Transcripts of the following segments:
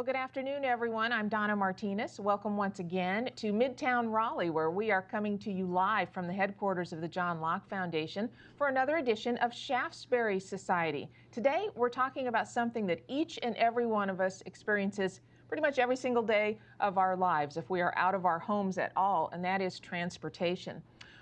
Well, good afternoon, everyone. I'm Donna Martinez. Welcome once again to Midtown Raleigh, where we are coming to you live from the headquarters of the John Locke Foundation for another edition of Shaftesbury Society. Today, we're talking about something that each and every one of us experiences pretty much every single day of our lives if we are out of our homes at all, and that is transportation.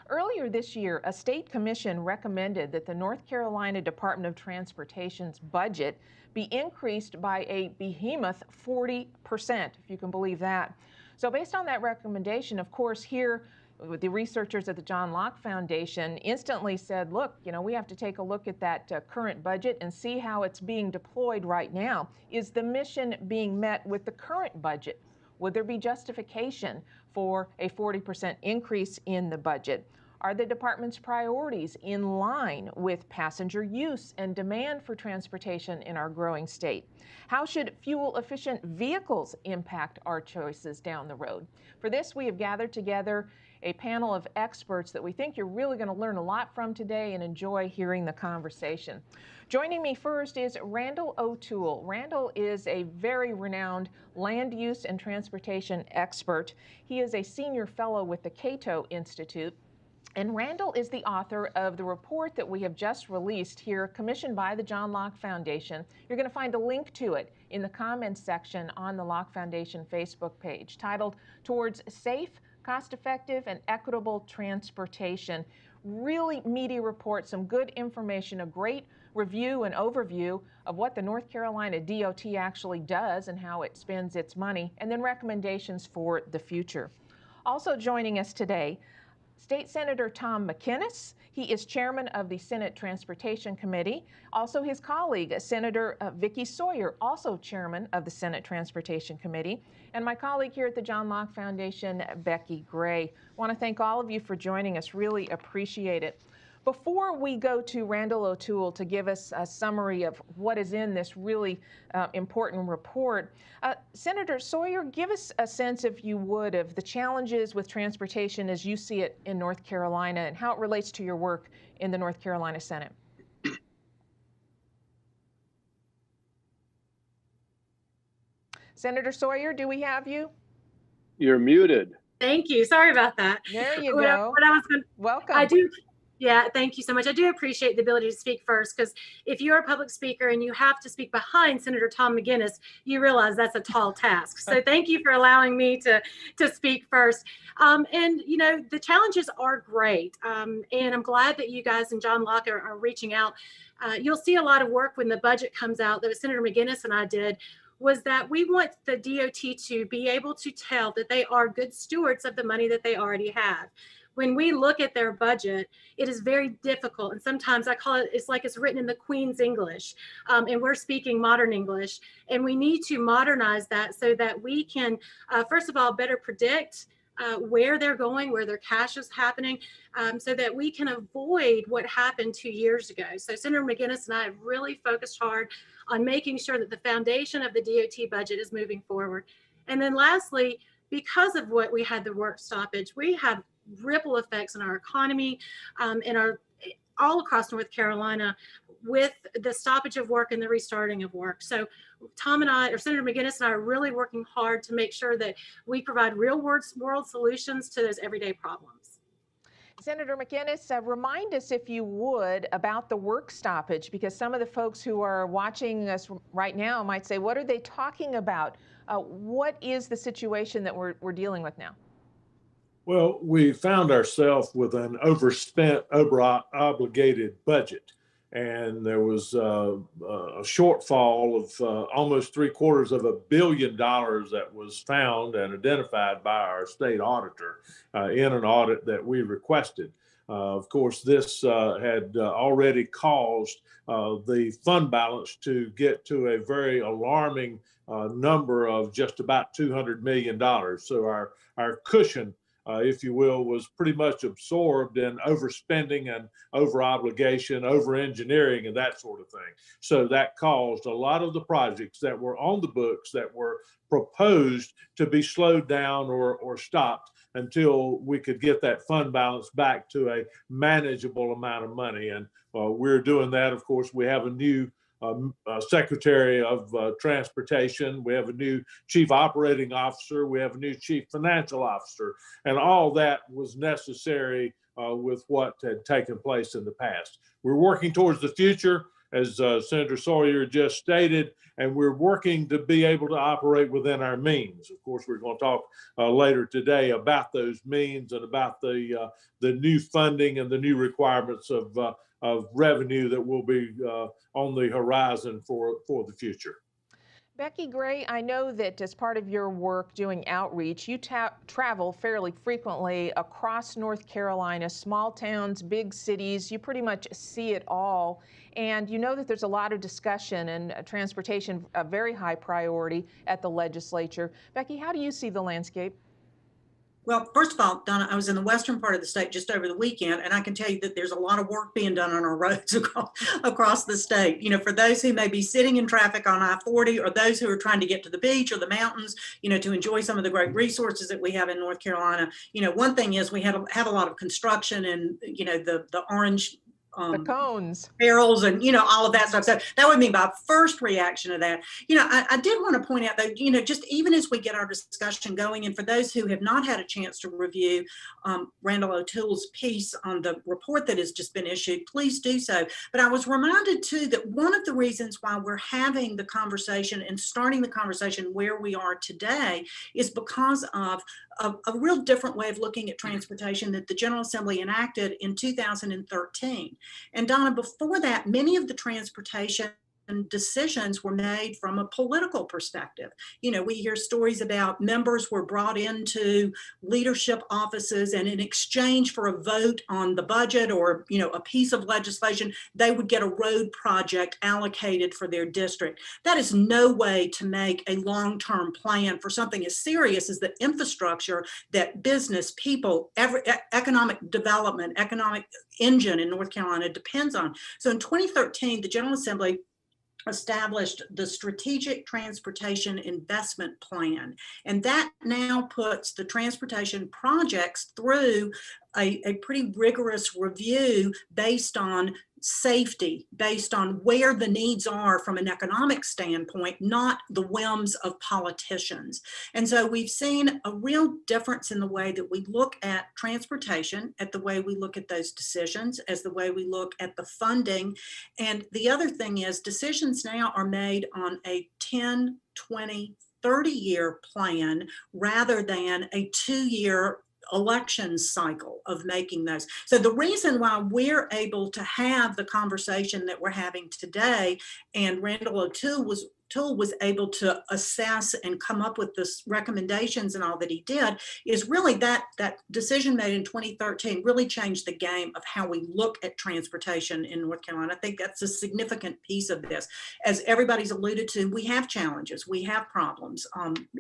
Earlier this year, a state commission recommended that the North Carolina Department of Transportation's budget be increased by a behemoth 40%, if you can believe that. So based on that recommendation, of course, here with the researchers at the John Locke Foundation instantly said, look, we have to take a look at that current budget and see how it's being deployed right now. Is the mission being met with the current budget? Would there be justification for a 40% increase in the budget? Are the department's priorities in line with passenger use and demand for transportation in our growing state? How should fuel-efficient vehicles impact our choices down the road? For this, we have gathered together a panel of experts that we think you're really going to learn a lot from today and enjoy hearing the conversation. Joining me first is Randal O'Toole. Randal is a very renowned land use and transportation expert. He is a senior fellow with the Cato Institute. And Randal is the author of the report that we have just released here, commissioned by the John Locke Foundation. You're going to find a link to it in the comments section on the Locke Foundation Facebook page, titled Towards Safe, Cost-Effective, and Equitable Transportation. Really meaty report, some good information, a great review and overview of what the North Carolina DOT actually does and how it spends its money, and then recommendations for the future. Also joining us today, State Senator Tom McInnis. He is chairman of the Senate Transportation Committee. Also his colleague, Senator Vicki Sawyer, also chairman of the Senate Transportation Committee. And my colleague here at the John Locke Foundation, Becky Gray. I want to thank all of you for joining us. Really appreciate it. Before we go to Randal O'Toole to give us a summary of what is in this really important report, Senator Sawyer, give us a sense, if you would, of the challenges with transportation as you see it in North Carolina and how it relates to your work in the North Carolina Senate. Senator Sawyer, do we have you? You're muted. Thank you. Sorry about that. There you go. Welcome. I do. Yeah, thank you so much. I do appreciate the ability to speak first, because if you're a public speaker and you have to speak behind Senator Tom McInnis, you realize that's a tall task. So thank you for allowing me to speak first. And, the challenges are great. And I'm glad that you guys and John Locke are reaching out. You'll see a lot of work when the budget comes out that Senator McInnis and I did, was that we want the DOT to be able to tell that they are good stewards of the money that they already have. When we look at their budget, it is very difficult. And sometimes I call it, it's like it's written in the Queen's English, and we're speaking modern English. And we need to modernize that so that we can, first of all, better predict where they're going, where their cash is happening, so that we can avoid what happened 2 years ago. So Senator McInnis and I have really focused hard on making sure that the foundation of the DOT budget is moving forward. And then lastly, because of what we had the work stoppage, we have ripple effects in our economy and all across North Carolina with the stoppage of work and the restarting of work. So Tom and I, or Senator McInnis and I, are really working hard to make sure that we provide real world solutions to those everyday problems. Senator McInnis, remind us, if you would, about the work stoppage, because some of the folks who are watching us right now might say, what are they talking about? What is the situation that we're dealing with now? Well, we found ourselves with an overspent, over-obligated budget, and there was a shortfall of almost $750 million that was found and identified by our state auditor in an audit that we requested. Of course, this had already caused the fund balance to get to a very alarming number of just about $200 million. So our cushion, if you will, was pretty much absorbed in overspending and over-obligation, over-engineering, and that sort of thing. So that caused a lot of the projects that were on the books that were proposed to be slowed down or stopped until we could get that fund balance back to a manageable amount of money. And we're doing that. Of course, we have a new Secretary of Transportation. We have a new Chief Operating Officer. We have a new Chief Financial Officer. And all that was necessary with what had taken place in the past. We're working towards the future, as Senator Sawyer just stated, and we're working to be able to operate within our means. Of course, we're going to talk later today about those means and about the new funding and the new requirements of revenue that will be on the horizon for the future. Becky Gray, I know that as part of your work doing outreach, you travel fairly frequently across North Carolina, small towns, big cities. You pretty much see it all. And you know that there's a lot of discussion and transportation a very high priority at the legislature. Becky, how do you see the landscape? Well, first of all, Donna, I was in the western part of the state just over the weekend, and I can tell you that there's a lot of work being done on our roads across the state. You know, for those who may be sitting in traffic on I-40, or those who are trying to get to the beach or the mountains, you know, to enjoy some of the great resources that we have in North Carolina. You know, one thing is we have a lot of construction and, you know, the orange the cones, barrels, and you know, all of that stuff. So that would be my first reaction to that. You know, I did want to point out that, you know, just even as we get our discussion going, and for those who have not had a chance to review Randal O'Toole's piece on the report that has just been issued, please do so. But I was reminded too that one of the reasons why we're having the conversation and starting the conversation where we are today is because of a real different way of looking at transportation that the General Assembly enacted in 2013. And Donna, before that, many of the transportation decisions were made from a political perspective. You know, we hear stories about members were brought into leadership offices, and in exchange for a vote on the budget or, you know, a piece of legislation, they would get a road project allocated for their district. That is no way to make a long-term plan for something as serious as the infrastructure that business, people, economic development, economic engine in North Carolina depends on. So in 2013, the General Assembly established the Strategic Transportation Investment Plan. And that now puts the transportation projects through a pretty rigorous review based on safety, based on where the needs are from an economic standpoint, not the whims of politicians. And so we've seen a real difference in the way that we look at transportation, at the way we look at those decisions, as the way we look at the funding. And the other thing is decisions now are made on a 10, 20, 30-year plan rather than a 2-year election cycle of making those. So the reason why we're able to have the conversation that we're having today, and Randal O'Toole was able to assess and come up with this recommendations and all that he did, is really that decision made in 2013 really changed the game of how we look at transportation in North Carolina. I think that's a significant piece of this. As everybody's alluded to, we have challenges, we have problems.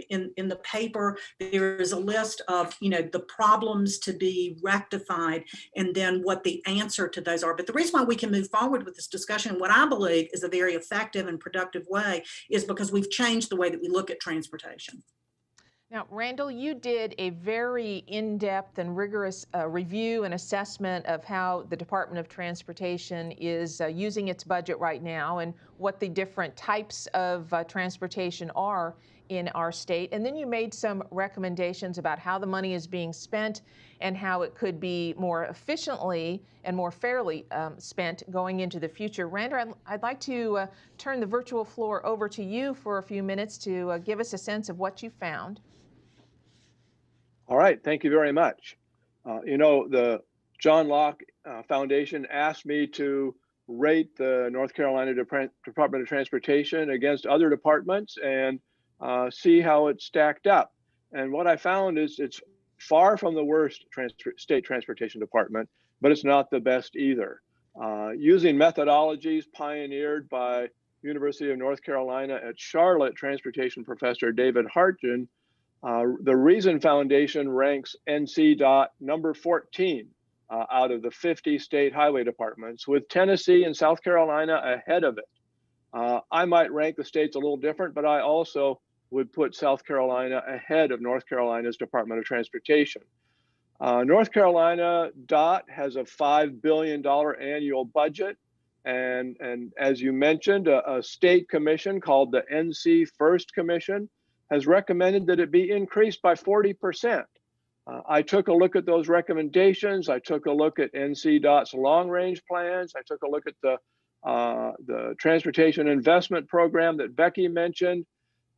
In the paper, there is a list of, you know, the problems to be rectified and then what the answer to those are. But the reason why we can move forward with this discussion, what I believe is a very effective and productive way, is because we've changed the way that we look at transportation. Now, Randal, you did a very in-depth and rigorous review and assessment of how the Department of Transportation is using its budget right now and what the different types of transportation are in our state. And then you made some recommendations about how the money is being spent and how it could be more efficiently and more fairly spent going into the future. Randal, I'd like to turn the virtual floor over to you for a few minutes to give us a sense of what you found. All right, thank you very much. You know, the John Locke Foundation asked me to rate the North Carolina Department of Transportation against other departments and see how it stacked up. And what I found is it's far from the worst state transportation department, but it's not the best either. Using methodologies pioneered by University of North Carolina at Charlotte transportation professor David Hartgen, the Reason Foundation ranks NCDOT number 14 out of the 50 state highway departments, with Tennessee and South Carolina ahead of it. I might rank the states a little different, but I also would put South Carolina ahead of North Carolina's Department of Transportation. North Carolina DOT has a $5 billion annual budget, And as you mentioned, a state commission called the NC First Commission has recommended that it be increased by 40%. I took a look at those recommendations. I took a look at NCDOT's long-range plans. I took a look at the Transportation Investment Program that Becky mentioned.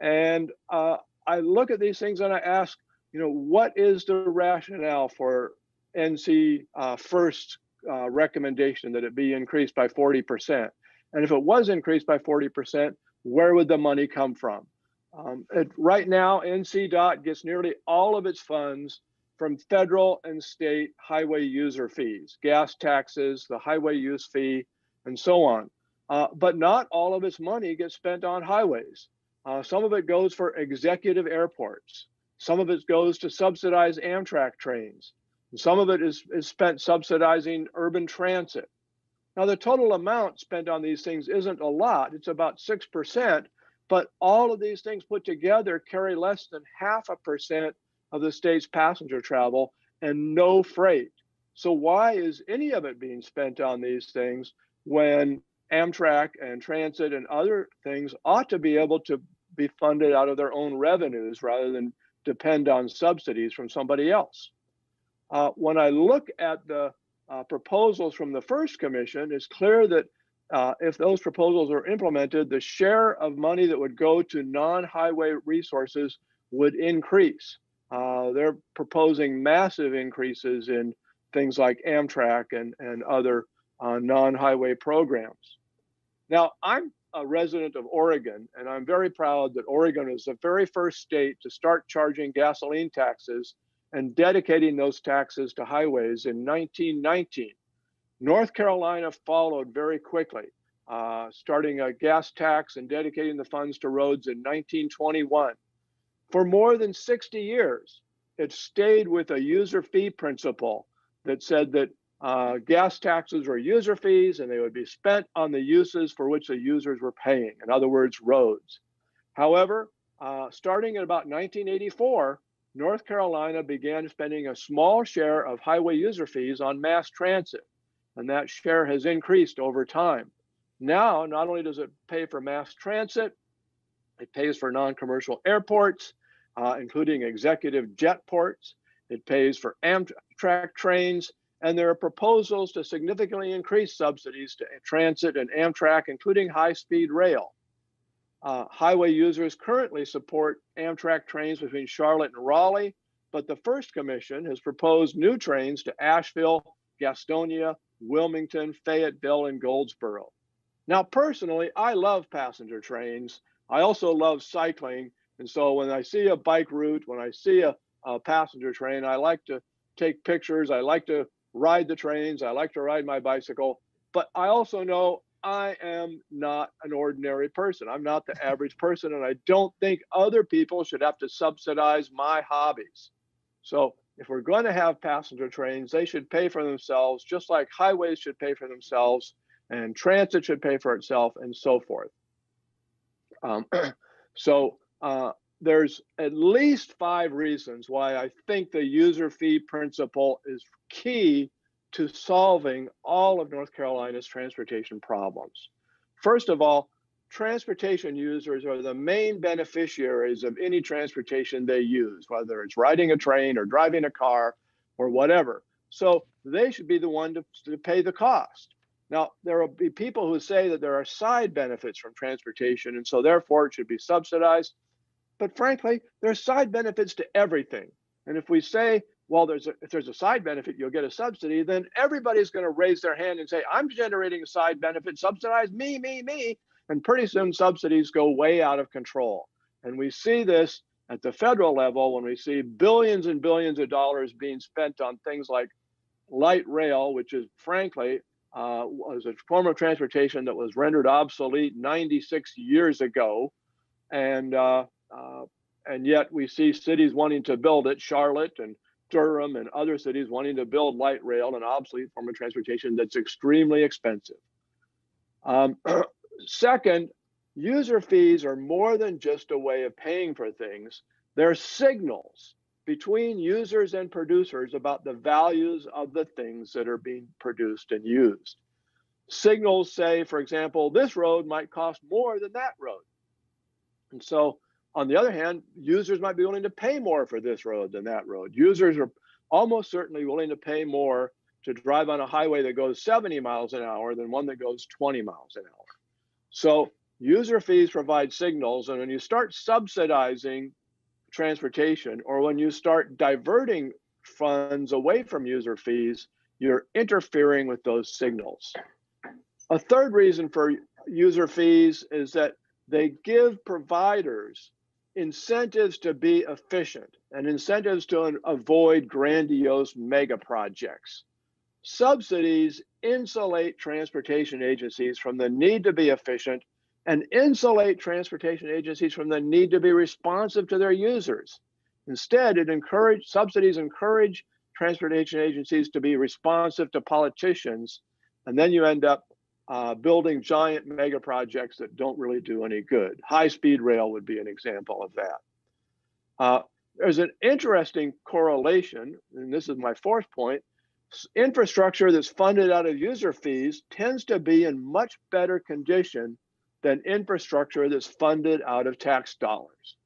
And I look at these things and I ask, what is the rationale for NC First recommendation that it be increased by 40%? And if it was increased by 40%, where would the money come from? Right now, NCDOT gets nearly all of its funds from federal and state highway user fees, gas taxes, the highway use fee, and so on. But not all of its money gets spent on highways. Some of it goes for executive airports. Some of it goes to subsidize Amtrak trains. And some of it is spent subsidizing urban transit. Now, the total amount spent on these things isn't a lot. It's about 6%, but all of these things put together carry less than 0.5% of the state's passenger travel and no freight. So why is any of it being spent on these things when Amtrak and transit and other things ought to be able to be funded out of their own revenues rather than depend on subsidies from somebody else? When I look at the proposals from the first commission, it's clear that if those proposals are implemented, the share of money that would go to non-highway resources would increase. They're proposing massive increases in things like Amtrak and other non-highway programs. Now, I'm a resident of Oregon, and I'm very proud that Oregon is the very first state to start charging gasoline taxes and dedicating those taxes to highways in 1919. North Carolina followed very quickly, starting a gas tax and dedicating the funds to roads in 1921. For more than 60 years, it stayed with a user fee principle that said that gas taxes were user fees and they would be spent on the uses for which the users were paying, in other words, roads. However, starting in about 1984, North Carolina began spending a small share of highway user fees on mass transit, and that share has increased over time. Now, not only does it pay for mass transit, it pays for non-commercial airports, including executive jet ports. It pays for Amtrak trains, and there are proposals to significantly increase subsidies to transit and Amtrak, including high-speed rail. Highway users currently support Amtrak trains between Charlotte and Raleigh, but the First Commission has proposed new trains to Asheville, Gastonia, Wilmington, Fayetteville, and Goldsboro. Now, personally, I love passenger trains. I also love cycling. And so when I see a bike route, when I see a passenger train, I like to take pictures. I like to ride the trains. I like to ride my bicycle. But I also know I am not an ordinary person. I'm not the average person, and I don't think other people should have to subsidize my hobbies. So if we're going to have passenger trains, they should pay for themselves, just like highways should pay for themselves, and transit should pay for itself, and so forth. There's at least 5 reasons why I think the user fee principle is key to solving all of North Carolina's transportation problems. First of all, transportation users are the main beneficiaries of any transportation they use, whether it's riding a train or driving a car or whatever. So they should be the one to pay the cost. Now, there will be people who say that there are side benefits from transportation, and so therefore it should be subsidized. But frankly, there's side benefits to everything. And if we say, well, if there's a side benefit, you'll get a subsidy, then everybody's going to raise their hand and say, I'm generating a side benefit, subsidize me, me, me. And pretty soon subsidies go way out of control. And we see this at the federal level when we see billions and billions of dollars being spent on things like light rail, which is frankly was a form of transportation that was rendered obsolete 96 years ago. And yet we see cities wanting to build it, Charlotte and Durham and other cities wanting to build light rail, an obsolete form of transportation that's extremely expensive. Second, user fees are more than just a way of paying for things. They're signals between users and producers about the values of the things that are being produced and used. Signals say, for example, this road might cost more than that road. And so, on the other hand, users might be willing to pay more for this road than that road. Users are almost certainly willing to pay more to drive on a highway that goes 70 miles an hour than one that goes 20 miles an hour. So user fees provide signals, and when you start subsidizing transportation, or when you start diverting funds away from user fees, you're interfering with those signals. A third reason for user fees is that they give providers incentives to be efficient and incentives to avoid grandiose mega projects. Subsidies insulate transportation agencies from the need to be efficient and insulate transportation agencies from the need to be responsive to their users. Instead, subsidies encourage transportation agencies to be responsive to politicians, and then you end up building giant mega projects that don't really do any good. High-speed rail would be an example of that. There's an interesting correlation, and this is my fourth point. Infrastructure that's funded out of user fees tends to be in much better condition than infrastructure that's funded out of tax dollars.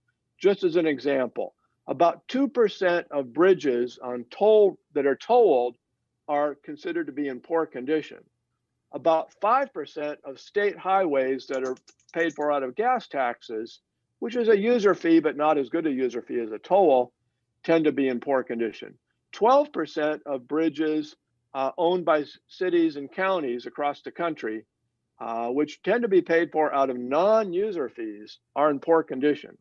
Just as an example, about 2% of bridges that are tolled are considered to be in poor condition. About 5% of state highways that are paid for out of gas taxes, which is a user fee but not as good a user fee as a toll, tend to be in poor condition. 12% of bridges owned by cities and counties across the country, which tend to be paid for out of non-user fees, are in poor condition.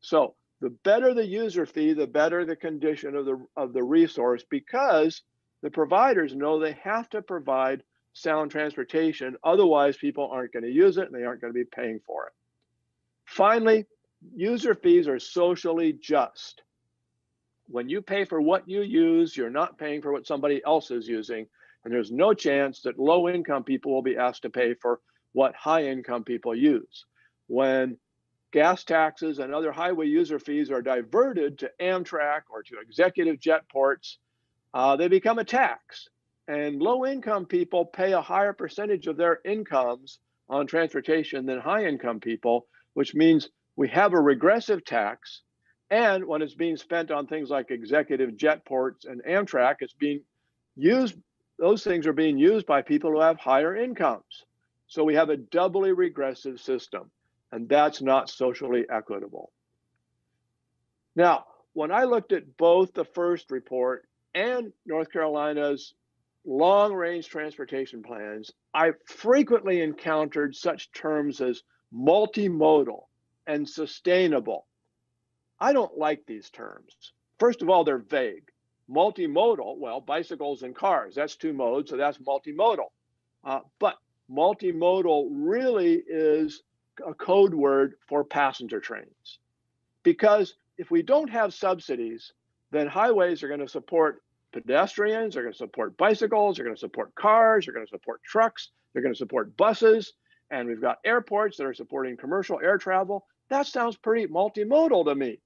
So the better the user fee, the better the condition of the resource, because the providers know they have to provide sound transportation. Otherwise, people aren't going to use it and they aren't going to be paying for it. Finally, user fees are socially just. When you pay for what you use, you're not paying for what somebody else is using. And there's no chance that low-income people will be asked to pay for what high-income people use. When gas taxes and other highway user fees are diverted to Amtrak or to executive jet ports, they become a tax. And low-income people pay a higher percentage of their incomes on transportation than high-income people, which means we have a regressive tax. And when it's being spent on things like executive jet ports and Amtrak, it's being used, those things are being used by people who have higher incomes. So we have a doubly regressive system, and that's not socially equitable. Now, when I looked at both the first report and North Carolina's long-range transportation plans, I frequently encountered such terms as multimodal and sustainable. I don't like these terms. First of all, they're vague. Multimodal, well, bicycles and cars, that's two modes, so that's multimodal. But multimodal really is a code word for passenger trains. Because if we don't have subsidies, then highways are going to support pedestrians, they're going to support bicycles, they're going to support cars, they're going to support trucks, they're going to support buses, and we've got airports that are supporting commercial air travel. That sounds pretty multimodal to me.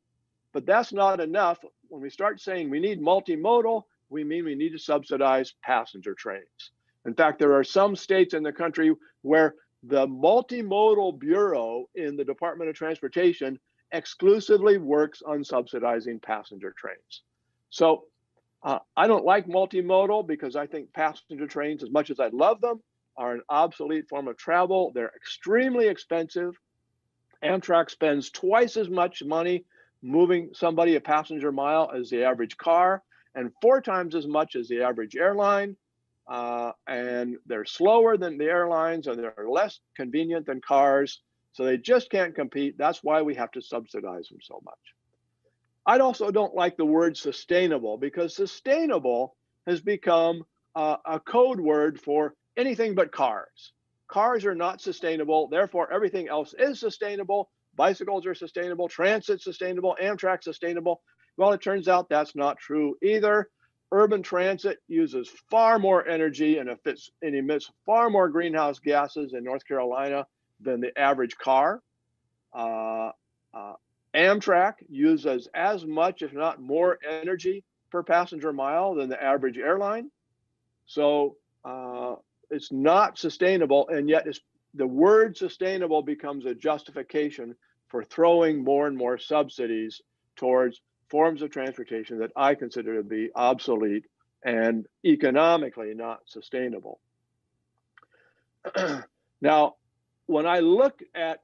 But that's not enough. When we start saying we need multimodal, we mean we need to subsidize passenger trains. In fact, there are some states in the country where the multimodal bureau in the Department of Transportation exclusively works on subsidizing passenger trains. So I don't like multimodal because I think passenger trains, as much as I love them, are an obsolete form of travel. They're extremely expensive. Amtrak spends twice as much money moving somebody a passenger mile as the average car, and 4 times as much as the average airline. And they're slower than the airlines, and they're less convenient than cars. So they just can't compete. That's why we have to subsidize them so much. I also don't like the word sustainable, because sustainable has become a code word for anything but cars. Cars are not sustainable, therefore everything else is sustainable. Bicycles are sustainable, transit's sustainable, Amtrak's sustainable. Well, it turns out that's not true either. Urban transit uses far more energy and emits far more greenhouse gases in North Carolina than the average car. Amtrak uses as much, if not more, energy per passenger mile than the average airline. So it's not sustainable, and yet the word sustainable becomes a justification for throwing more and more subsidies towards forms of transportation that I consider to be obsolete and economically not sustainable. Now, when I look at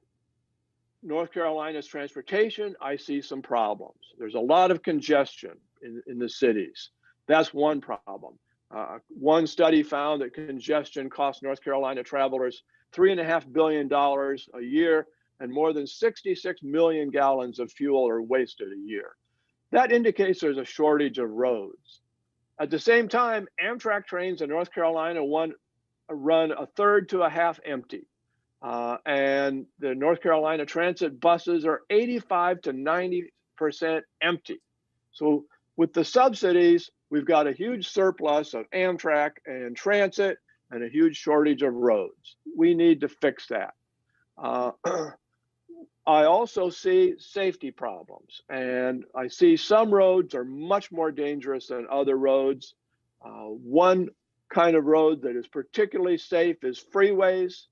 North Carolina's transportation, I see some problems. There's a lot of congestion in the cities. That's one problem. One study found that congestion costs North Carolina travelers $3.5 billion a year, and more than 66 million gallons of fuel are wasted a year. That indicates there's a shortage of roads. At the same time, Amtrak trains in North Carolina run a third to a half empty. And the North Carolina transit buses are 85 to 90% empty. So with the subsidies, we've got a huge surplus of Amtrak and transit and a huge shortage of roads. We need to fix that. I also see safety problems, and I see some roads are much more dangerous than other roads. One kind of road that is particularly safe is freeways,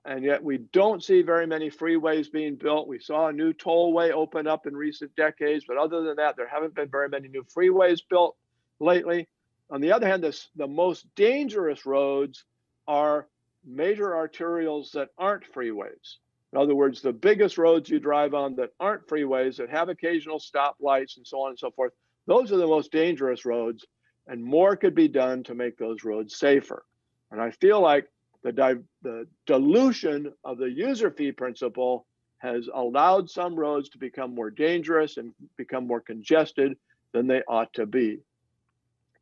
and yet we don't see very many freeways being built. We saw a new tollway open up in recent decades, but other than that, there haven't been very many new freeways built lately. On the other hand, the most dangerous roads are major arterials that aren't freeways. In other words, the biggest roads you drive on that aren't freeways, that have occasional stoplights and so on and so forth, those are the most dangerous roads, and more could be done to make those roads safer. And I feel like the dilution of the user fee principle has allowed some roads to become more dangerous and become more congested than they ought to be.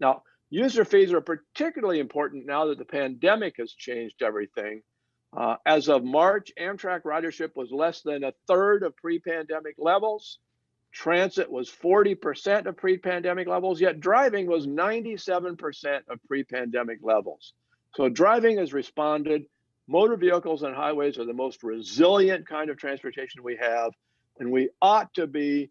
Now, user fees are particularly important now that the pandemic has changed everything. As of March, Amtrak ridership was less than a third of pre-pandemic levels. Transit was 40% of pre-pandemic levels, yet driving was 97% of pre-pandemic levels. So driving has responded. Motor vehicles and highways are the most resilient kind of transportation we have, and we ought to be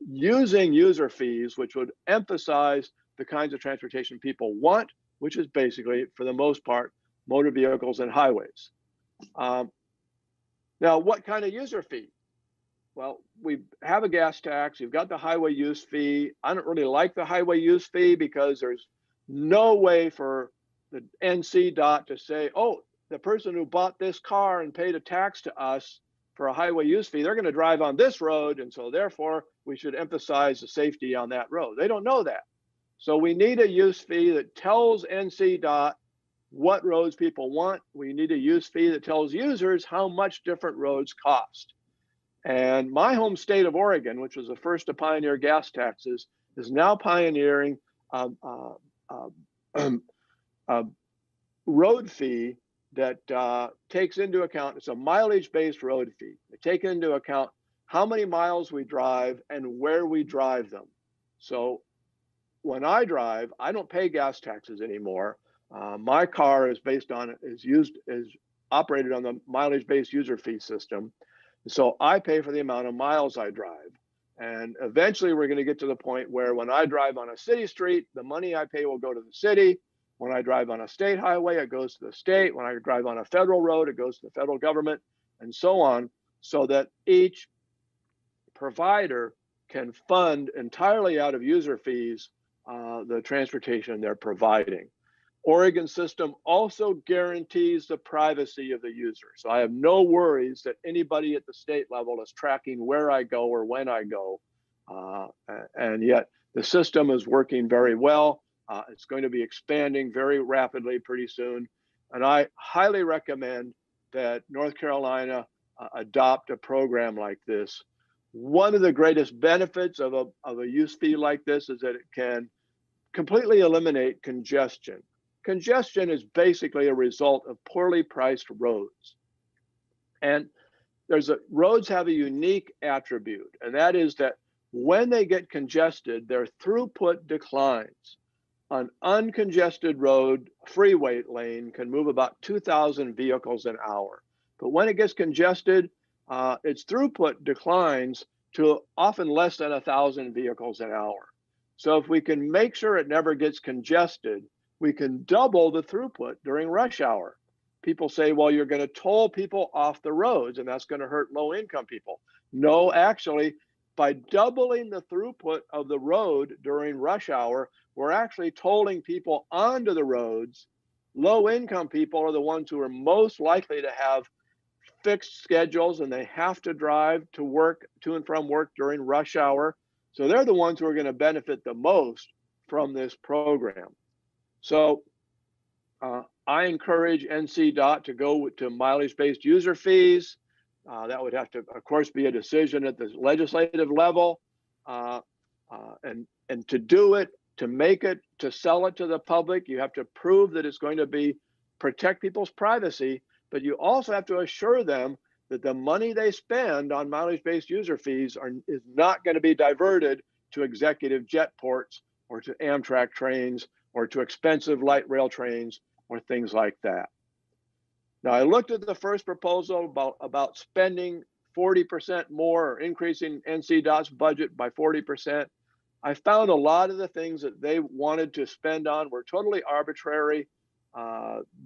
using user fees, which would emphasize the kinds of transportation people want, which is basically, for the most part, motor vehicles and highways. Now, what kind of user fee? Well, we have a gas tax. You've got the highway use fee. I don't really like the highway use fee because there's no way for the NCDOT to say, oh, the person who bought this car and paid a tax to us for a highway use fee, they're going to drive on this road, and so therefore we should emphasize the safety on that road. They don't know that. So we need a use fee that tells NCDOT what roads people want. We need a use fee that tells users how much different roads cost. And my home state of Oregon, which was the first to pioneer gas taxes, is now pioneering a road fee that takes into account, it's a mileage-based road fee. They take into account how many miles we drive and where we drive them. So when I drive, I don't pay gas taxes anymore. My car is operated on the mileage-based user fee system. So I pay for the amount of miles I drive. And eventually we're going to get to the point where when I drive on a city street, the money I pay will go to the city. When I drive on a state highway, it goes to the state. When I drive on a federal road, it goes to the federal government, and so on, so that each provider can fund entirely out of user fees the transportation they're providing. Oregon system also guarantees the privacy of the user. So I have no worries that anybody at the state level is tracking where I go or when I go. And yet the system is working very well. It's going to be expanding very rapidly pretty soon. And I highly recommend that North Carolina adopt a program like this. One of the greatest benefits of a use fee like this is that it can completely eliminate congestion. Congestion is basically a result of poorly priced roads. And roads have a unique attribute, and that is that when they get congested, their throughput declines. An uncongested road, freeway lane, can move about 2,000 vehicles an hour. But when it gets congested, its throughput declines to often less than 1,000 vehicles an hour. So if we can make sure it never gets congested, we can double the throughput during rush hour. People say, well, you're going to toll people off the roads and that's going to hurt low income people. No, actually, by doubling the throughput of the road during rush hour, we're actually tolling people onto the roads. Low income people are the ones who are most likely to have fixed schedules and they have to drive to work, to and from work during rush hour. So they're the ones who are going to benefit the most from this program. So I encourage NCDOT to go to mileage-based user fees. That would have to, of course, be a decision at the legislative level. And to do it, to make it, to sell it to the public, you have to prove that it's going to be protect people's privacy, but you also have to assure them that the money they spend on mileage-based user fees is not going to be diverted to executive jet ports or to Amtrak trains or to expensive light rail trains or things like that. Now, I looked at the first proposal about spending 40% more or increasing NCDOT's budget by 40%. I found a lot of the things that they wanted to spend on were totally arbitrary.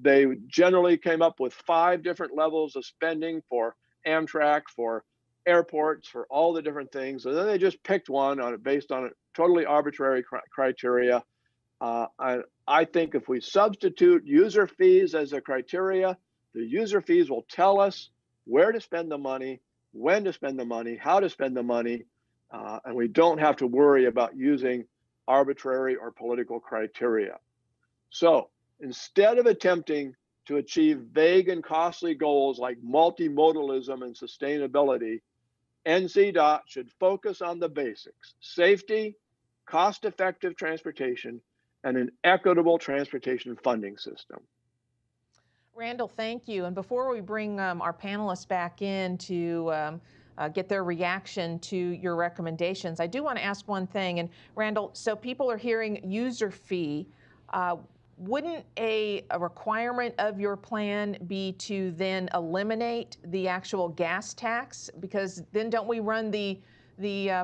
They generally came up with 5 different levels of spending for Amtrak, for airports, for all the different things. And then they just picked one based on a totally arbitrary criteria. I think if we substitute user fees as a criteria, the user fees will tell us where to spend the money, when to spend the money, how to spend the money, and we don't have to worry about using arbitrary or political criteria. So instead of attempting to achieve vague and costly goals like multimodalism and sustainability, NCDOT should focus on the basics: safety, cost-effective transportation, and an equitable transportation funding system. Randal, thank you. And before we bring our panelists back in to get their reaction to your recommendations, I do want to ask one thing. And Randal, so people are hearing user fee. Wouldn't a requirement of your plan be to then eliminate the actual gas tax? Because then don't we run the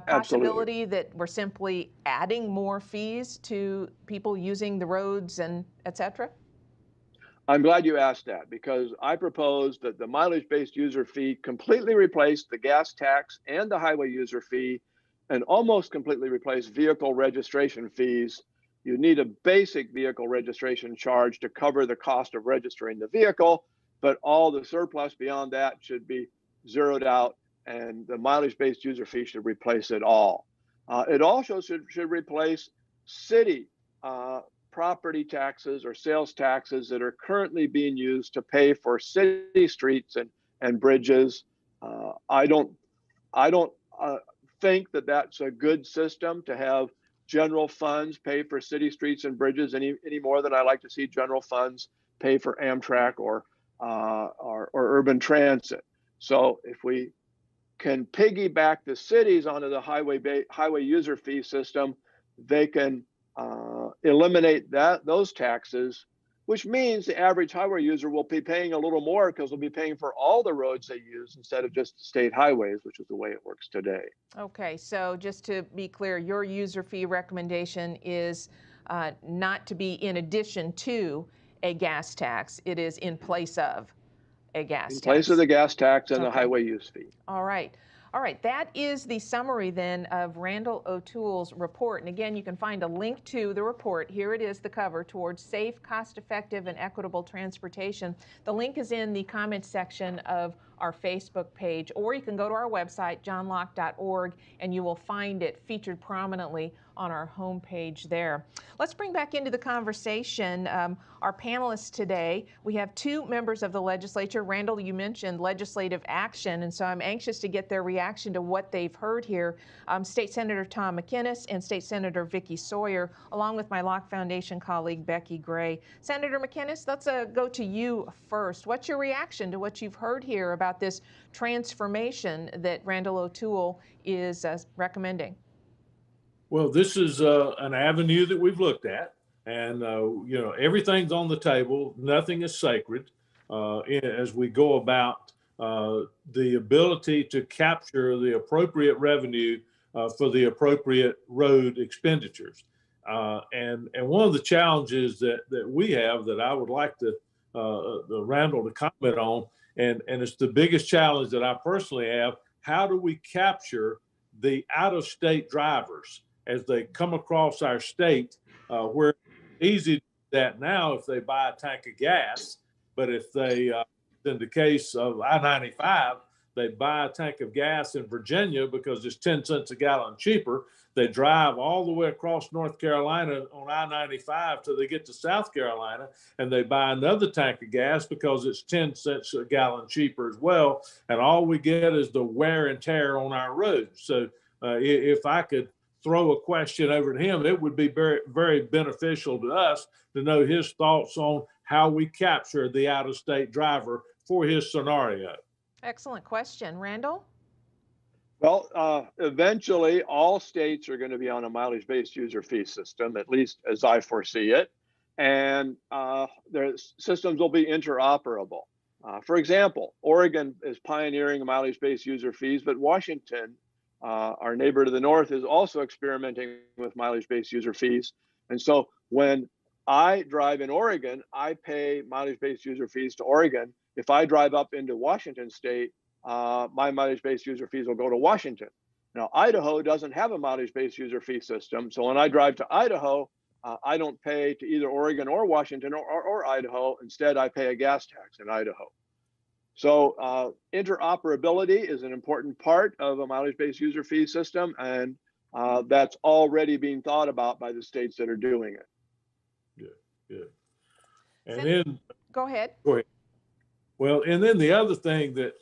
possibility that we're simply adding more fees to people using the roads and et cetera? I'm glad you asked that, because I propose that the mileage-based user fee completely replace the gas tax and the highway user fee and almost completely replace vehicle registration fees. You need a basic vehicle registration charge to cover the cost of registering the vehicle, but all the surplus beyond that should be zeroed out, and the mileage-based user fee should replace it all. It also should replace city property taxes or sales taxes that are currently being used to pay for city streets and bridges. I don't think that that's a good system to have general funds pay for city streets and bridges any more than I like to see general funds pay for Amtrak or urban transit. So if we can piggyback the cities onto the highway user fee system, they can eliminate those taxes, which means the average highway user will be paying a little more because they'll be paying for all the roads they use instead of just state highways, which is the way it works today. Okay, so just to be clear, your user fee recommendation is not to be in addition to a gas tax. It is in place of a gas tax. In place of the gas tax and the highway use fee. All right. All right, that is the summary then of Randal O'Toole's report. And again, you can find a link to the report. Here it is, the cover, Towards Safe, Cost-Effective, and Equitable Transportation. The link is in the comments section of our Facebook page, or you can go to our website, johnlocke.org, and you will find it featured prominently on our homepage there. Let's bring back into the conversation our panelists today. We have 2 members of the legislature. Randal, you mentioned legislative action, and so I'm anxious to get their reaction to what they've heard here. State Senator Tom McInnis and State Senator Vicki Sawyer, along with my Locke Foundation colleague Becky Gray. Senator McInnis, let's go to you first. What's your reaction to what you've heard here about this transformation that Randal O'Toole is recommending? Well, this is an avenue that we've looked at, and you know, everything's on the table. Nothing is sacred as we go about the ability to capture the appropriate revenue for the appropriate road expenditures. And one of the challenges that we have that I would like to Randall to comment on, and it's the biggest challenge that I personally have. How do we capture the out-of-state drivers as they come across our state, where it's easy to do that now if they buy a tank of gas, but if they, in the case of I-95, they buy a tank of gas in Virginia because it's 10 cents a gallon cheaper. They drive all the way across North Carolina on I-95 till they get to South Carolina, and they buy another tank of gas because it's 10 cents a gallon cheaper as well. And all we get is the wear and tear on our roads. So if I could throw a question over to him, it would be very, very beneficial to us to know his thoughts on how we capture the out-of-state driver for his scenario. Excellent question. Randall? Well, eventually all states are going to be on a mileage-based user fee system, at least as I foresee it. And their systems will be interoperable. For example, Oregon is pioneering mileage-based user fees, but Washington, our neighbor to the north, is also experimenting with mileage-based user fees. And so when I drive in Oregon, I pay mileage-based user fees to Oregon. If I drive up into Washington state, my mileage-based user fees will go to Washington. Now, Idaho doesn't have a mileage-based user fee system. So when I drive to Idaho, I don't pay to either Oregon or Washington or Idaho. Instead, I pay a gas tax in Idaho. So interoperability is an important part of a mileage-based user fee system, and that's already being thought about by the states that are doing it. Good. And then go ahead. Well, and then the other thing that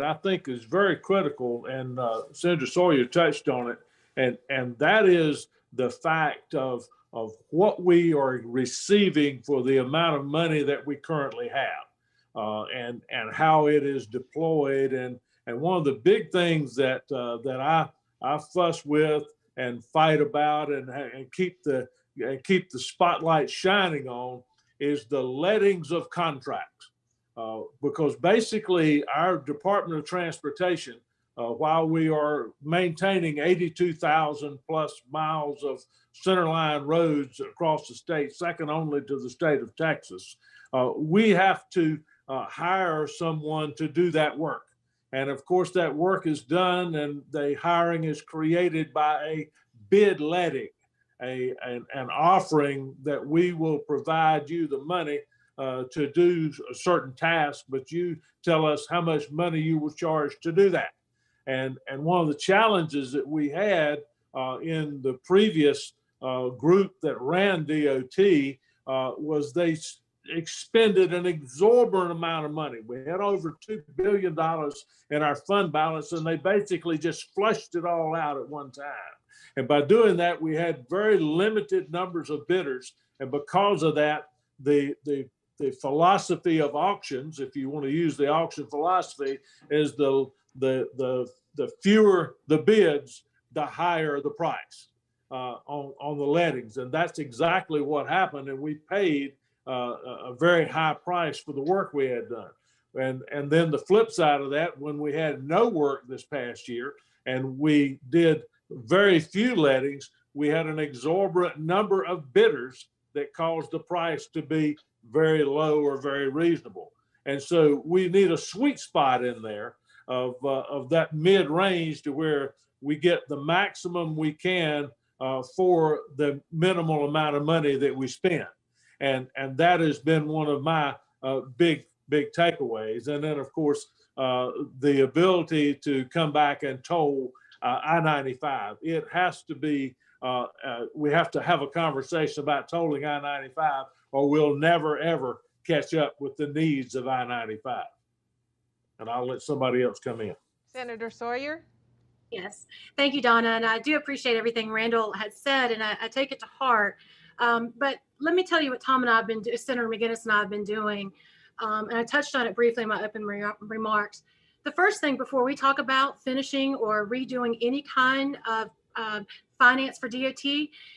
I think is very critical, and Senator Sawyer touched on it, and that is the fact of what we are receiving for the amount of money that we currently have, and how it is deployed. And one of the big things that I fuss with and fight about and keep the spotlight shining on is the lettings of contracts. Because basically our Department of Transportation, while we are maintaining 82,000 plus miles of centerline roads across the state, second only to the state of Texas, we have to hire someone to do that work. And of course that work is done, and the hiring is created by a bid letting, an offering that we will provide you the money to do a certain task, but you tell us how much money you will charge to do that. And one of the challenges that we had in the previous group that ran DOT was they expended an exorbitant amount of money. We had over $2 billion in our fund balance, and they basically just flushed it all out at one time. And by doing that, we had very limited numbers of bidders. And because of that, the philosophy of auctions, if you want to use the auction philosophy, is the fewer the bids, the higher the price on the lettings. And that's exactly what happened. And we paid a very high price for the work we had done. And then the flip side of that, when we had no work this past year and we did very few lettings, we had an exorbitant number of bidders that caused the price to be very low or very reasonable. And so we need a sweet spot in there of that mid-range to where we get the maximum we can for the minimal amount of money that we spend. And that has been one of my big takeaways. And then of course, the ability to come back and toll I-95. It has to be, we have to have a conversation about tolling I-95, or we'll never, ever catch up with the needs of I-95. And I'll let somebody else come in. Senator Sawyer? Yes. Thank you, Donna. And I do appreciate everything Randall had said, and I take it to heart. But let me tell you what Tom and I have been doing, Senator McGinnis and I have been doing. And I touched on it briefly in my open remarks. The first thing before we talk about finishing or redoing any kind of finance for DOT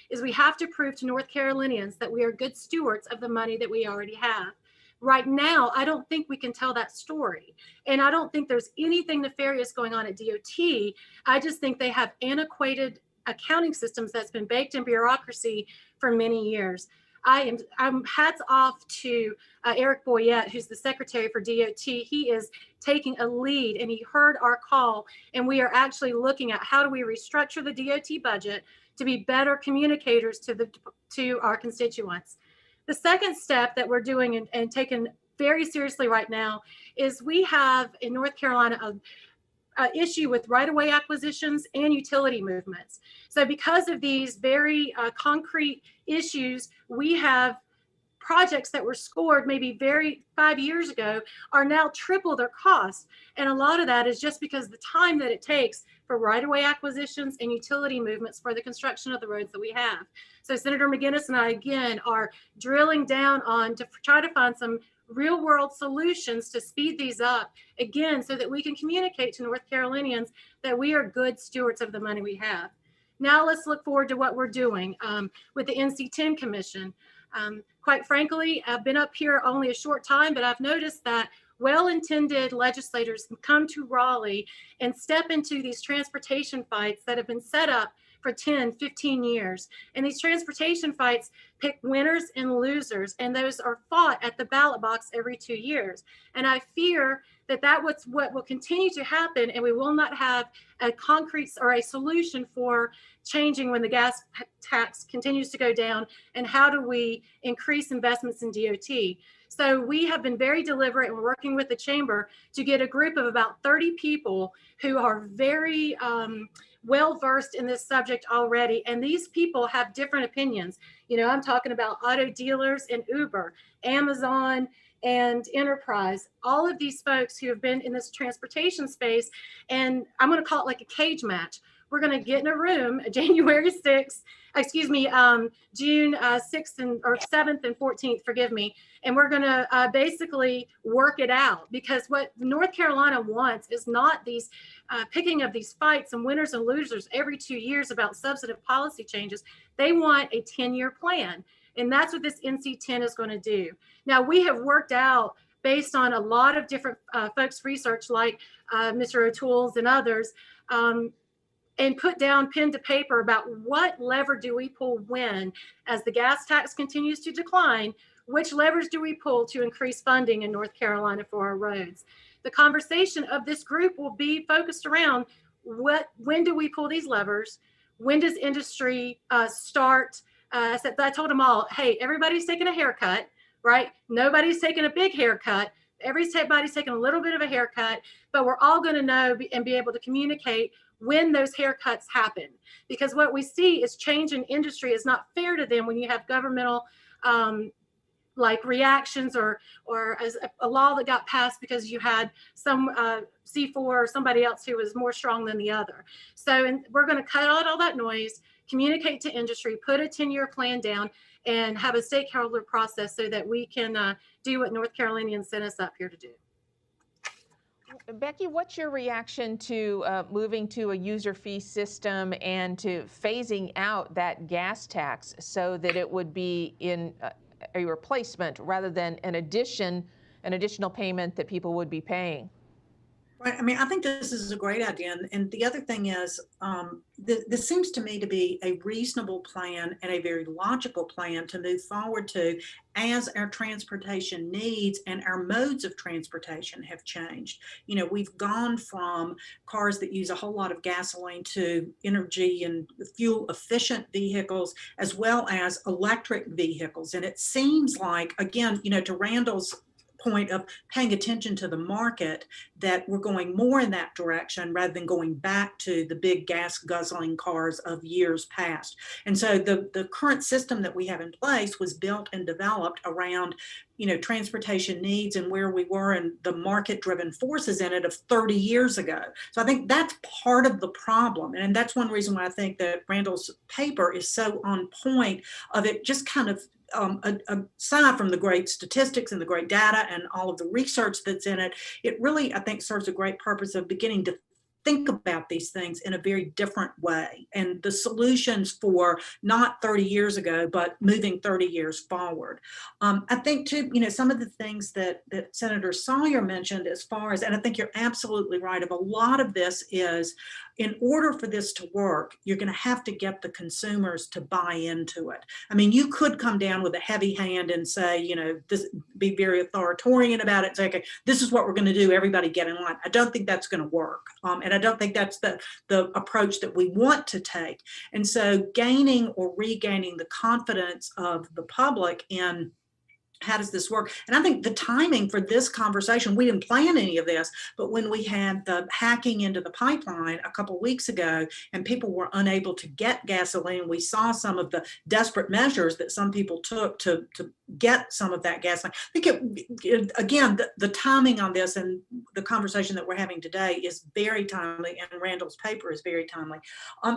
is we have to prove to North Carolinians that we are good stewards of the money that we already have. Right now, I don't think we can tell that story. And I don't think there's anything nefarious going on at DOT. I just think they have antiquated accounting systems that's been baked in bureaucracy for many years. I'm hats off to Eric Boyette, who's the secretary for DOT. He is taking a lead, and he heard our call, and we are actually looking at how do we restructure the DOT budget to be better communicators to our constituents. The second step that we're doing and taking very seriously right now is we have in North Carolina a issue with right-of-way acquisitions and utility movements. So because of these very concrete issues, we have projects that were scored maybe 5 years ago are now triple their cost. And a lot of that is just because the time that it takes for right-of-way acquisitions and utility movements for the construction of the roads that we have. So Senator McGinnis and I, again, are drilling down on to try to find some real world solutions to speed these up, again, so that we can communicate to North Carolinians that we are good stewards of the money we have. Now let's look forward to what we're doing with the NC10 Commission. Quite frankly, I've been up here only a short time, but I've noticed that well-intended legislators come to Raleigh and step into these transportation fights that have been set up for 10, 15 years. And these transportation fights pick winners and losers, and those are fought at the ballot box every 2 years. And I fear that what will continue to happen, and we will not have a concrete or a solution for changing when the gas tax continues to go down, and how do we increase investments in DOT. So we have been very deliberate, and we're working with the chamber to get a group of about 30 people who are very well-versed in this subject already. And these people have different opinions. You know, I'm talking about auto dealers and Uber, Amazon, and Enterprise, all of these folks who have been in this transportation space. And I'm going to call it like a cage match. We're going to get in a room January 6th, June 6th or 7th and 14th, forgive me. And we're going to basically work it out, because what North Carolina wants is not these picking of these fights and winners and losers every 2 years about substantive policy changes. They want a 10-year plan. And that's what this NC10 is going to do. Now, we have worked out based on a lot of different folks' research, like Mr. O'Toole's and others, and put down pen to paper about what lever do we pull when, as the gas tax continues to decline, which levers do we pull to increase funding in North Carolina for our roads. The conversation of this group will be focused around when do we pull these levers? When does industry start? I told them all, hey, everybody's taking a haircut, right? Nobody's taking a big haircut. Everybody's taking a little bit of a haircut, but we're all going to know and be able to communicate when those haircuts happen. Because what we see is change in industry is not fair to them when you have governmental like reactions or as a law that got passed because you had some C4 or somebody else who was more strong than the other. So we're going to cut out all that noise, communicate to industry, put a 10-year plan down, and have a stakeholder process so that we can do what North Carolinians sent us up here to do. Becky, what's your reaction to moving to a user fee system and to phasing out that gas tax so that it would be in a replacement rather than an additional payment that people would be paying? Right. I mean, I think this is a great idea. And the other thing is, this seems to me to be a reasonable plan and a very logical plan to move forward to as our transportation needs and our modes of transportation have changed. You know, we've gone from cars that use a whole lot of gasoline to energy and fuel efficient vehicles, as well as electric vehicles. And it seems like, again, you know, to Randall's point of paying attention to the market, that we're going more in that direction rather than going back to the big gas guzzling cars of years past. And so the current system that we have in place was built and developed around, you know, transportation needs and where we were and the market driven forces in it of 30 years ago. So I think that's part of the problem. And that's one reason why I think that Randall's paper is so on point of it just kind of aside from the great statistics and the great data and all of the research that's in it, it really, I think, serves a great purpose of beginning to think about these things in a very different way, and the solutions for not 30 years ago, but moving 30 years forward. I think too, you know, some of the things that Senator Sawyer mentioned as far as, and I think you're absolutely right, of a lot of this is, in order for this to work, you're going to have to get the consumers to buy into it. I mean, you could come down with a heavy hand and say, you know, this, be very authoritarian about it. Say, okay, this is what we're going to do. Everybody get in line. I don't think that's going to work. And I don't think that's the approach that we want to take. And so gaining or regaining the confidence of the public in how does this work? And I think the timing for this conversation, we didn't plan any of this, but when we had the hacking into the pipeline a couple of weeks ago and people were unable to get gasoline, we saw some of the desperate measures that some people took to get some of that gasoline. I think, again, the timing on this and the conversation that we're having today is very timely, and Randall's paper is very timely.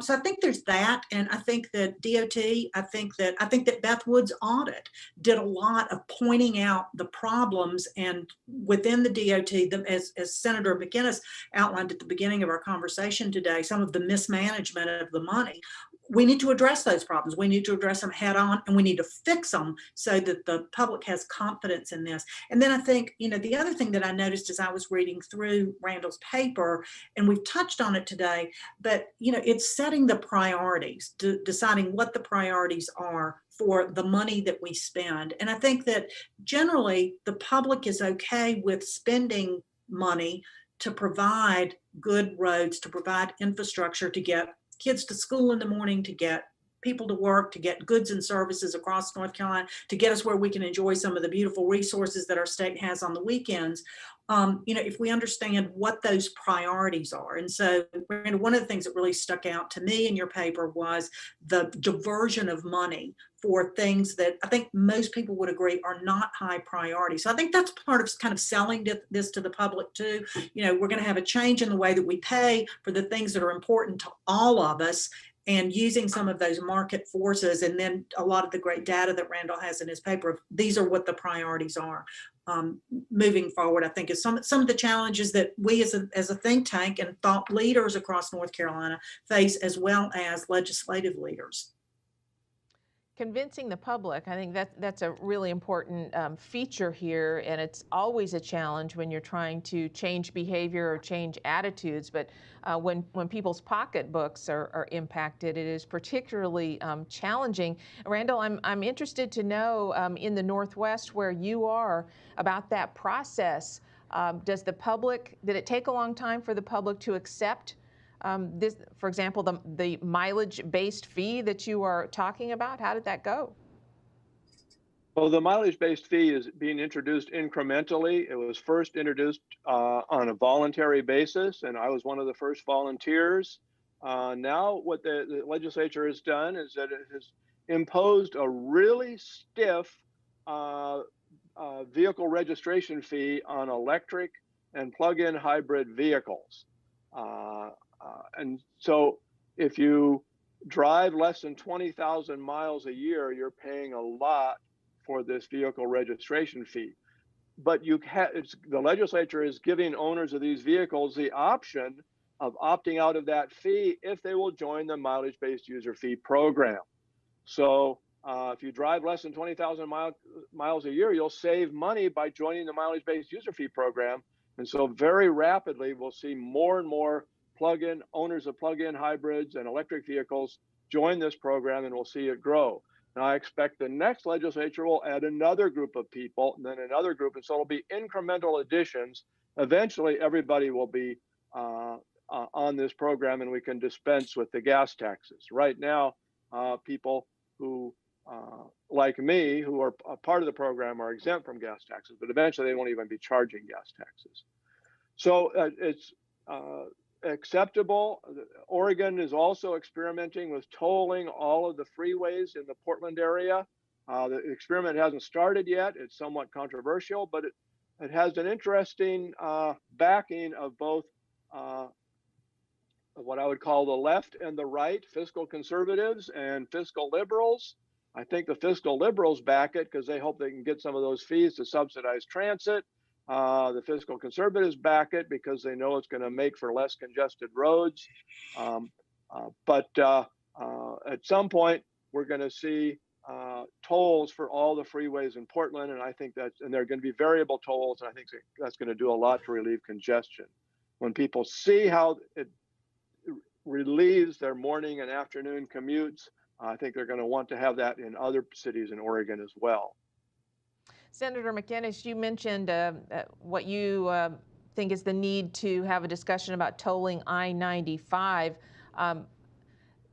So I think there's that, and I think that DOT, I think that Beth Wood's audit did a lot of pointing out the problems, and within the DOT, as Senator McInnes outlined at the beginning of our conversation today, some of the mismanagement of the money. We need to address those problems. We need to address them head on, and we need to fix them so that the public has confidence in this. And then I think, you know, the other thing that I noticed as I was reading through Randall's paper, and we've touched on it today, but, you know, it's setting the priorities, deciding what the priorities are for the money that we spend. And I think that generally the public is okay with spending money to provide good roads, to provide infrastructure, to get kids to school in the morning, to get people to work, to get goods and services across North Carolina, to get us where we can enjoy some of the beautiful resources that our state has on the weekends. You know, if we understand what those priorities are. And so one of the things that really stuck out to me in your paper was the diversion of money for things that I think most people would agree are not high priority. So I think that's part of kind of selling this to the public too. You know, we're going to have a change in the way that we pay for the things that are important to all of us, and using some of those market forces, and then a lot of the great data that Randall has in his paper. These are what the priorities are moving forward. I think is some of the challenges that we as a think tank and thought leaders across North Carolina face, as well as legislative leaders. Convincing the public, I think that's a really important feature here, and it's always a challenge when you're trying to change behavior or change attitudes. But when people's pocketbooks are impacted, it is particularly challenging. Randall, I'm interested to know in the Northwest where you are about that process. Did it take a long time for the public to accept this, for example, the mileage-based fee that you are talking about? How did that go? Well, the mileage-based fee is being introduced incrementally. It was first introduced on a voluntary basis, and I was one of the first volunteers. Now what the legislature has done is that it has imposed a really stiff vehicle registration fee on electric and plug-in hybrid vehicles. And so if you drive less than 20,000 miles a year, you're paying a lot for this vehicle registration fee. But the legislature is giving owners of these vehicles the option of opting out of that fee if they will join the mileage-based user fee program. So if you drive less than 20,000 miles a year, you'll save money by joining the mileage-based user fee program. And so very rapidly, we'll see more and more owners of plug-in hybrids and electric vehicles join this program, and we'll see it grow. Now, I expect the next legislature will add another group of people, and then another group, and so it'll be incremental additions. Eventually, everybody will be on this program, and we can dispense with the gas taxes. Right now, people who, like me, who are a part of the program are exempt from gas taxes, but eventually they won't even be charging gas taxes. So it's acceptable. Oregon is also experimenting with tolling all of the freeways in the Portland area. The experiment hasn't started yet. It's somewhat controversial, but it has an interesting backing of both what I would call the left and the right, fiscal conservatives and fiscal liberals. I think the fiscal liberals back it because they hope they can get some of those fees to subsidize transit. The fiscal conservatives back it because they know it's going to make for less congested roads. But at some point, we're going to see tolls for all the freeways in Portland, and I think and they're going to be variable tolls, and I think that's going to do a lot to relieve congestion. When people see how relieves their morning and afternoon commutes. I think they're going to want to have that in other cities in Oregon as well. Senator McInnes, you mentioned what you think is the need to have a discussion about tolling I-95.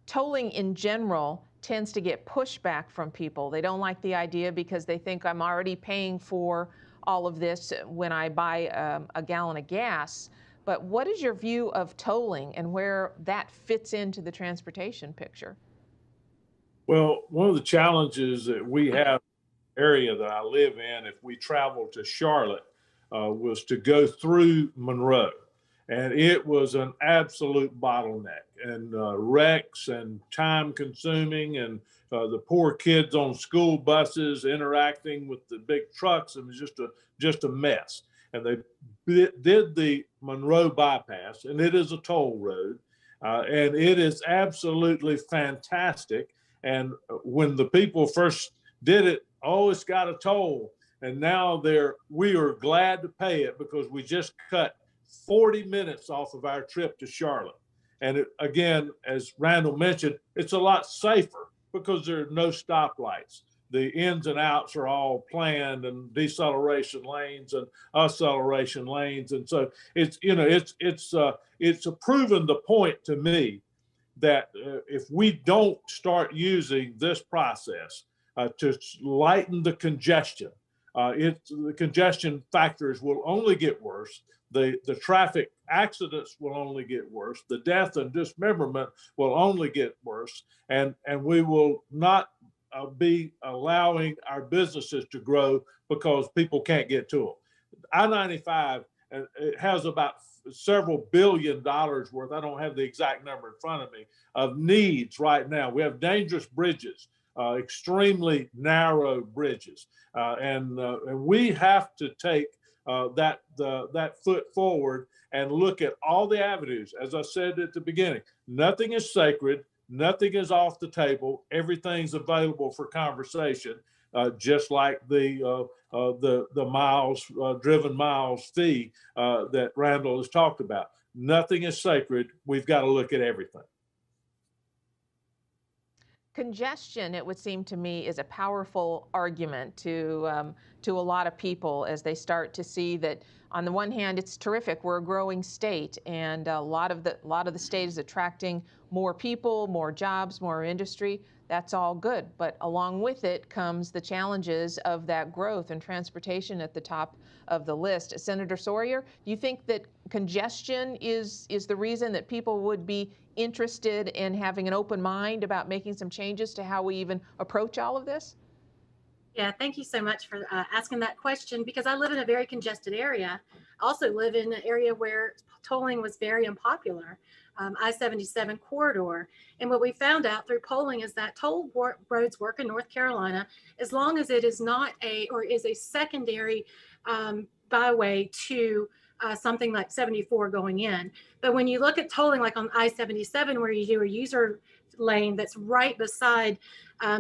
Tolling in general tends to get pushback from people. They don't like the idea because they think I'm already paying for all of this when I buy a gallon of gas. But what is your view of tolling and where that fits into the transportation picture? Well, one of the challenges that we have in the area that I live in, if we travel to Charlotte, was to go through Monroe. And it was an absolute bottleneck, and wrecks and time consuming, and the poor kids on school buses interacting with the big trucks. It was just a mess. And they did the Monroe Bypass, and it is a toll road, and it is absolutely fantastic. And when the people first did it, oh, it's got a toll. And now we are glad to pay it because we just cut 40 minutes off of our trip to Charlotte. And again, as Randal mentioned, it's a lot safer because there are no stoplights. The ins and outs are all planned, and deceleration lanes and acceleration lanes. And so it's proven the point to me that if we don't start using this process to lighten the congestion, the congestion factors will only get worse. The traffic accidents will only get worse. The death and dismemberment will only get worse. And we will not be allowing our businesses to grow because people can't get to them. I-95, it has about several $1 billion worth, I don't have the exact number in front of me, of needs right now. We have dangerous bridges, extremely narrow bridges. And we have to take that foot forward and look at all the avenues. As I said at the beginning, nothing is sacred, nothing is off the table, everything's available for conversation, just like the driven miles fee that Randal has talked about. Nothing is sacred. We've got to look at everything. Congestion, it would seem to me, is a powerful argument to a lot of people as they start to see that, on the one hand, it's terrific. We're a growing state, and a lot of the state is attracting more people, more jobs, more industry. That's all good, but along with it comes the challenges of that growth, and transportation at the top of the list. Senator Sawyer, do you think that congestion is the reason that people would be interested in having an open mind about making some changes to how we even approach all of this? Yeah, thank you so much for asking that question, because I live in a very congested area. I also live in an area where tolling was very unpopular, I-77 corridor. And what we found out through polling is that toll roads work in North Carolina as long as it is not is a secondary byway to something like 74 going in. But when you look at tolling, like on I-77, where you do a user lane that's right beside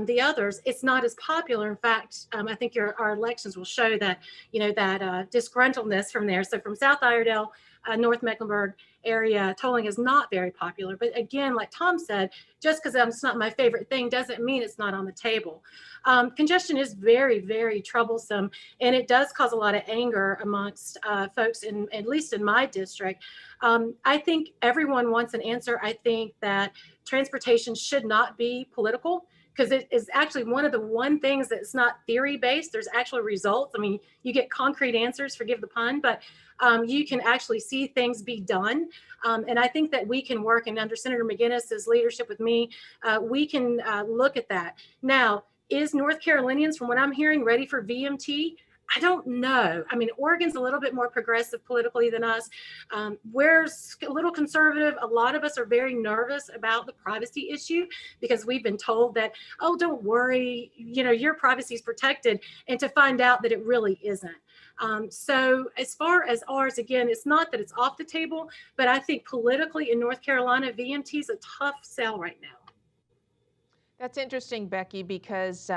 the others, it's not as popular. In fact, I think our elections will show that, that disgruntledness from there. So from South Iredell, North Mecklenburg area, tolling is not very popular. But again, like Tom said, just because it's not my favorite thing doesn't mean it's not on the table. Congestion is very, very troublesome, and it does cause a lot of anger amongst folks, at least in my district. I think everyone wants an answer. I think that transportation should not be political, because it is actually one of the things that's not theory-based. There's actual results. I mean, you get concrete answers, forgive the pun, but you can actually see things be done. And I think that we can work, and under Senator McInnes's leadership with me, we can look at that. Now, is North Carolinians, from what I'm hearing, ready for VMT? I don't know. I mean, Oregon's a little bit more progressive politically than us. We're a little conservative. A lot of us are very nervous about the privacy issue, because we've been told that, oh, don't worry, your privacy is protected, and to find out that it really isn't. So as far as ours, again, it's not that it's off the table, but I think politically in North Carolina, VMT is a tough sell right now. That's interesting, Becky, because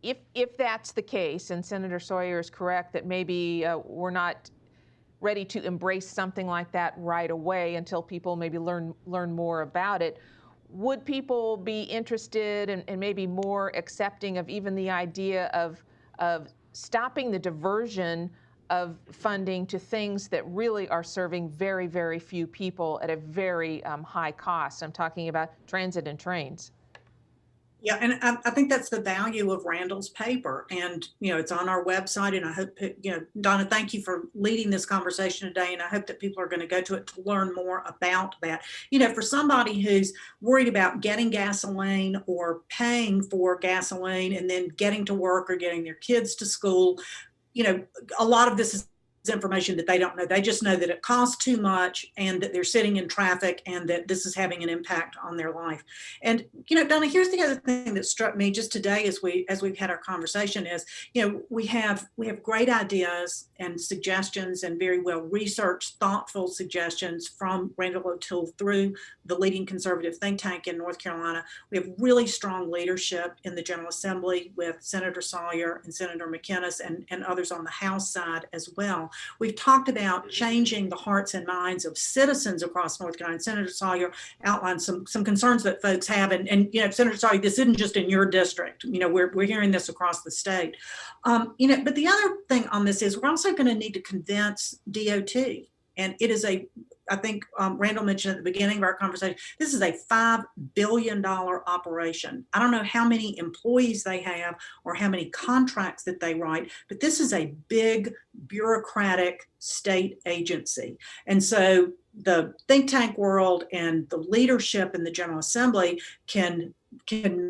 if that's the case, and Senator Sawyer is correct that maybe we're not ready to embrace something like that right away until people maybe learn more about it. Would people be interested and maybe more accepting of even the idea of stopping the diversion of funding to things that really are serving very, very few people at a very high cost? I'm talking about transit and trains. Yeah, and I think that's the value of Randall's paper. And, it's on our website. And I hope, Donna, thank you for leading this conversation today. And I hope that people are going to go to it to learn more about that. For somebody who's worried about getting gasoline or paying for gasoline and then getting to work or getting their kids to school, a lot of this is information that they don't know. They just know that it costs too much and that they're sitting in traffic and that this is having an impact on their life. And, Donna, here's the other thing that struck me just today as we've had our conversation is, we have great ideas and suggestions and very well researched, thoughtful suggestions from Randal O'Toole through the leading conservative think tank in North Carolina. We have really strong leadership in the General Assembly with Senator Sawyer and Senator McInnes and others on the House side as well. We've talked about changing the hearts and minds of citizens across North Carolina. Senator Sawyer outlined some concerns that folks have. And Senator Sawyer, this isn't just in your district. We're hearing this across the state. But the other thing on this is we're also going to need to convince DOT. And it is I think Randall mentioned at the beginning of our conversation, this is a $5 billion operation. I don't know how many employees they have or how many contracts that they write, but this is a big bureaucratic state agency. And so the think tank world and the leadership in the General Assembly can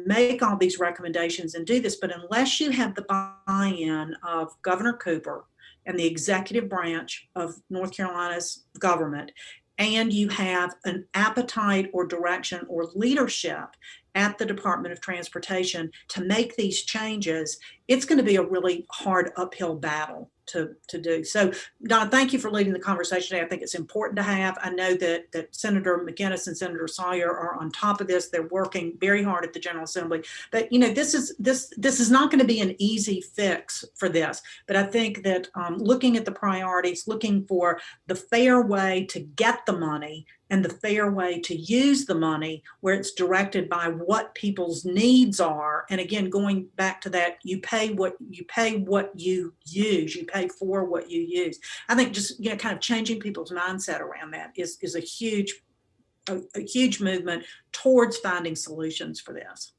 make all these recommendations and do this, but unless you have the buy-in of Governor Cooper and the executive branch of North Carolina's government, and you have an appetite or direction or leadership at the Department of Transportation to make these changes, it's going to be a really hard uphill battle to do. So, Donna, thank you for leading the conversation today. I think it's important to have. I know that Senator McInnes and Senator Sawyer are on top of this. They're working very hard at the General Assembly. But this is not going to be an easy fix for this. But I think that looking at the priorities, looking for the fair way to get the money and the fair way to use the money where it's directed by what people's needs are. And again, going back to that, you pay what you use, you pay for what you use. I think just, kind of changing people's mindset around that is a huge movement towards finding solutions for this.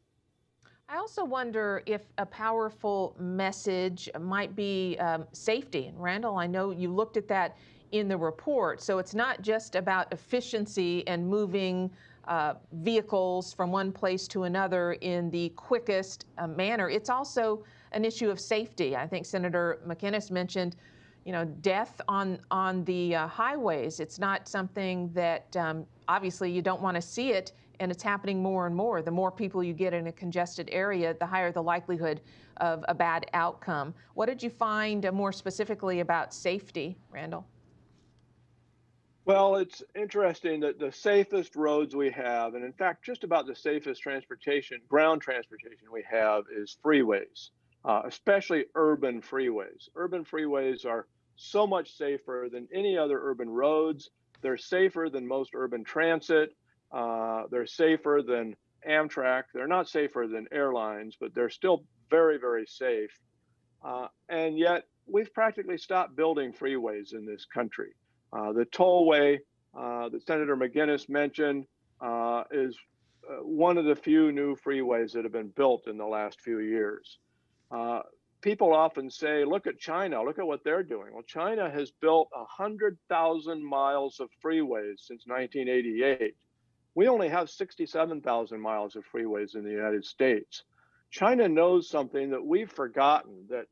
I also wonder if a powerful message might be safety. And Randall, I know you looked at that in the report. So it's not just about efficiency and moving vehicles from one place to another in the quickest manner. It's also an issue of safety. I think Senator McInnes mentioned, death on the highways. It's not something that obviously you don't want to see it, and it's happening more and more. The more people you get in a congested area, the higher the likelihood of a bad outcome. What did you find more specifically about safety, Randall? Well, it's interesting that the safest roads we have, and in fact, just about the safest ground transportation we have, is freeways, especially urban freeways. Urban freeways are so much safer than any other urban roads. They're safer than most urban transit. They're safer than Amtrak. They're not safer than airlines, but they're still very, very safe. And yet, we've practically stopped building freeways in this country. The tollway that Senator McInnes mentioned is one of the few new freeways that have been built in the last few years. People often say, look at China, look at what they're doing. Well, China has built 100,000 miles of freeways since 1988. We only have 67,000 miles of freeways in the United States. China knows something that we've forgotten, that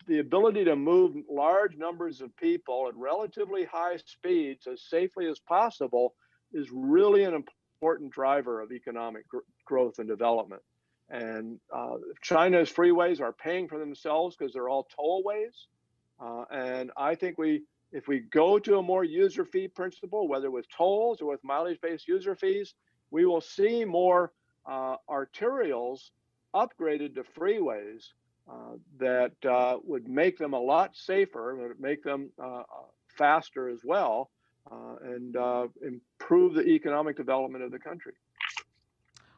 the ability to move large numbers of people at relatively high speeds as safely as possible is really an important driver of economic growth and development. And China's freeways are paying for themselves because they're all tollways. And I think if we go to a more user fee principle, whether with tolls or with mileage-based user fees, we will see more arterials upgraded to freeways that would make them a lot safer, would make them faster as well, and improve the economic development of the country.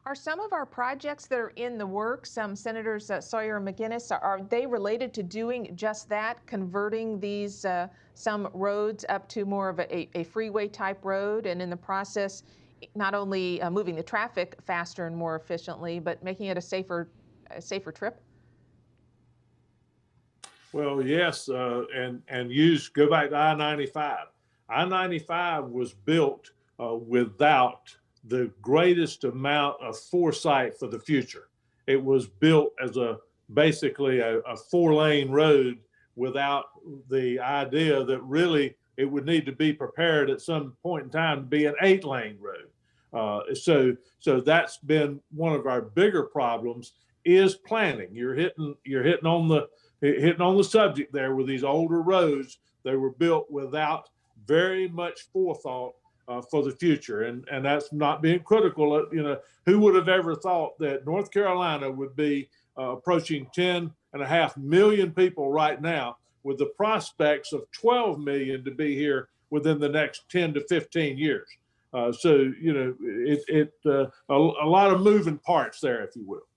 Are some of our projects that are in the works, Senators Sawyer and McGinnis, are they related to doing just that, converting these some roads up to more of a freeway type road, and in the process not only moving the traffic faster and more efficiently, but making it a safer trip? Well, yes, and go back to I-95. I-95 was built without the greatest amount of foresight for the future. It was built as basically a 4-lane road without the idea that really it would need to be prepared at some point in time to be an 8-lane road. So that's been one of our bigger problems is planning. You're hitting on the subject there with these older roads. They were built without very much forethought for the future, and that's not being critical. Who would have ever thought that North Carolina would be approaching 10.5 million people right now, with the prospects of 12 million to be here within the next 10 to 15 years. So a lot of moving parts there, if you will.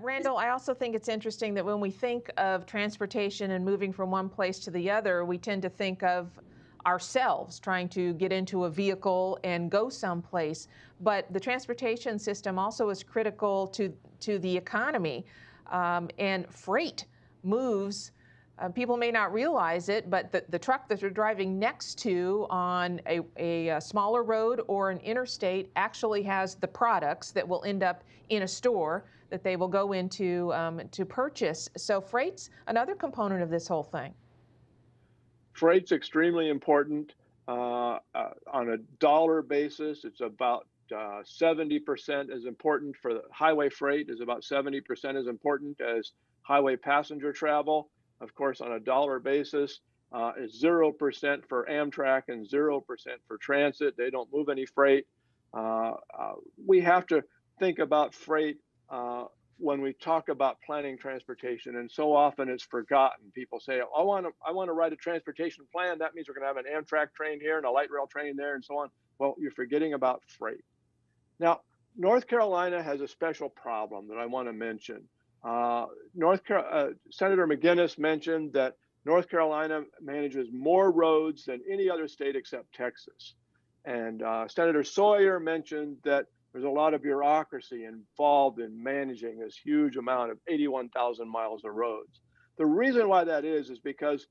Randall, I also think it's interesting that when we think of transportation and moving from one place to the other, we tend to think of ourselves trying to get into a vehicle and go someplace. But the transportation system also is critical to the economy, and freight moves. People may not realize it, but the truck that you're driving next to on a smaller road or an interstate actually has the products that will end up in a store that they will go into to purchase. So freight's another component of this whole thing. Freight's extremely important. On a dollar basis, it's about 70% as important for the highway freight, is about 70% as important as highway passenger travel. Of course, on a dollar basis, is 0% for Amtrak and 0% for transit. They don't move any freight. We have to think about freight when we talk about planning transportation, and so often it's forgotten. People say, I want to write a transportation plan. That means we're going to have an Amtrak train here and a light rail train there and so on. Well, you're forgetting about freight. Now, North Carolina has a special problem that I want to mention. Senator McGinnis mentioned that North Carolina manages more roads than any other state except Texas. And Senator Sawyer mentioned that there's a lot of bureaucracy involved in managing this huge amount of 81,000 miles of roads. The reason why that is because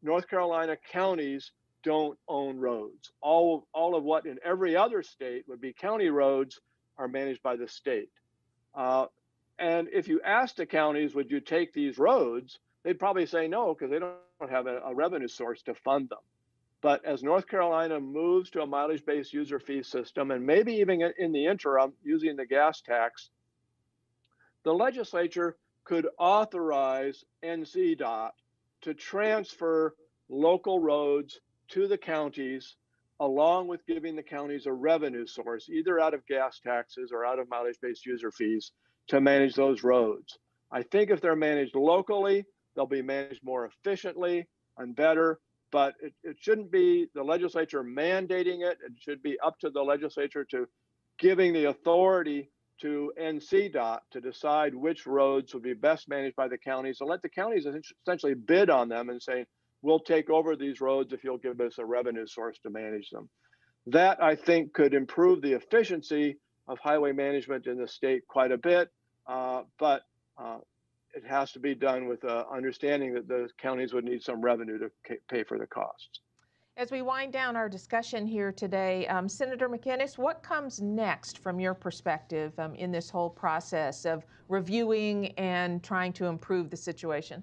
North Carolina counties don't own roads. All of what in every other state would be county roads are managed by the state. And if you ask the counties, would you take these roads? They'd probably say no, because they don't have a revenue source to fund them. But as North Carolina moves to a mileage-based user fee system, and maybe even in the interim using the gas tax, the legislature could authorize NCDOT to transfer local roads to the counties, along with giving the counties a revenue source, either out of gas taxes or out of mileage-based user fees, to manage those roads. I think if they're managed locally, they'll be managed more efficiently and better, but it shouldn't be the legislature mandating it. It should be up to the legislature to giving the authority to NCDOT to decide which roads would be best managed by the counties, and let the counties essentially bid on them and say, we'll take over these roads if you'll give us a revenue source to manage them. That, I think, could improve the efficiency of highway management in the state quite a bit, but it has to be done with understanding that the counties would need some revenue to pay for the costs. As we wind down our discussion here today, Senator McGinnis, what comes next from your perspective in this whole process of reviewing and trying to improve the situation?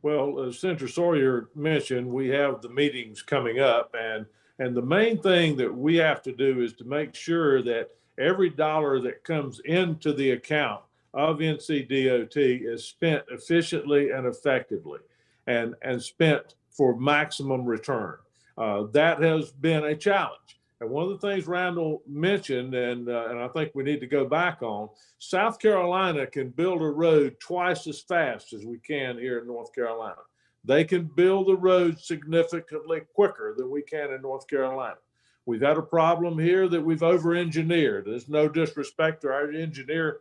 Well, as Senator Sawyer mentioned, we have the meetings coming up, and the main thing that we have to do is to make sure that every dollar that comes into the account of NCDOT is spent efficiently and effectively, and spent for maximum return. That has been a challenge. And one of the things Randall mentioned, and I think we need to go back on, South Carolina can build a road twice as fast as we can here in North Carolina. they can build the roads significantly quicker than we can in North Carolina. We've had a problem here that we've over-engineered. There's no disrespect to our engineer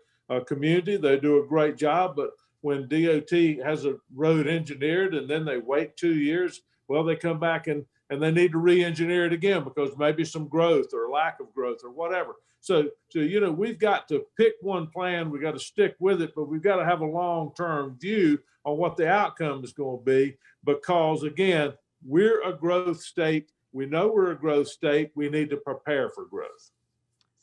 community. They do a great job, but when DOT has a road engineered and then they wait 2 years, well, they come back and they need to re-engineer it again because maybe some growth or lack of growth or whatever. So you know, we've got to pick one plan, we got to stick with it, but we've got to have a long-term view on what the outcome is going to be, because again, we're a growth state. We know we're a growth state. We need to prepare for growth.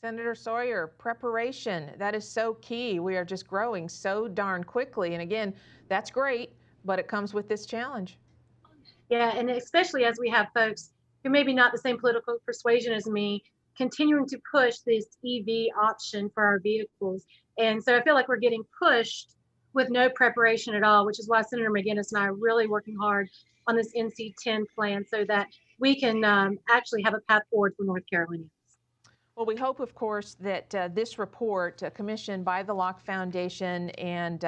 Senator Sawyer, preparation, that is so key. We are just growing so darn quickly. And again, that's great, but it comes with this challenge. Yeah, and especially as we have folks who maybe not the same political persuasion as me, continuing to push this EV option for our vehicles. And so I feel like we're getting pushed with no preparation at all, which is why Senator McGinnis and I are really working hard on this NC10 plan so that we can actually have a path forward for North Carolinians. Well, we hope, of course, that this report, commissioned by the Locke Foundation and